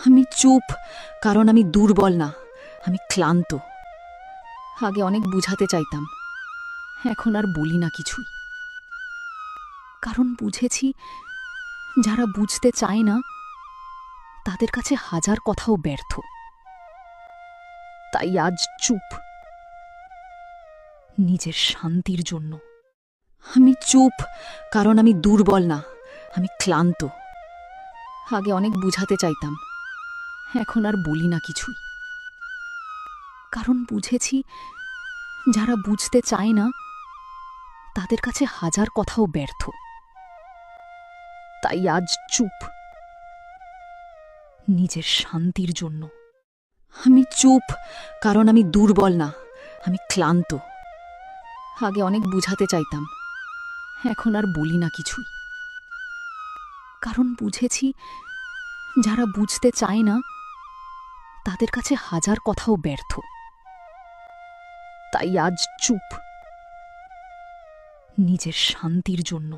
আমি চুপ, কারণ আমি দুর্বল না, আমি ক্লান্ত। আগে অনেক বুঝাতে চাইতাম, এখন আর বলি না কিছুই। কারণ বুঝেছি, যারা বুঝতে চায় না তাদের কাছে হাজার কথাও ব্যর্থ। তাই আজ চুপ, নিজের শান্তির জন্য। আমি চুপ, কারণ আমি দুর্বল না, আমি ক্লান্ত। আগে অনেক বুঝাতে চাইতাম, এখন আর বলি না কিছুই। কারণ বুঝেছি, যারা বুঝতে চায় না তাদের কাছে হাজার কথাও ব্যর্থ। তাই আজ চুপ, নিজের শান্তির জন্য। আমি চুপ, কারণ আমি দুর্বল না, আমি ক্লান্ত। আগে অনেক বুঝাতে চাইতাম, এখন আর বলি না কিছুই। কারণ বুঝেছি, যারা বুঝতে চায় না তাদের কাছে হাজার কথাও ব্যর্থ। তাই আজ চুপ, নিজের শান্তির জন্য।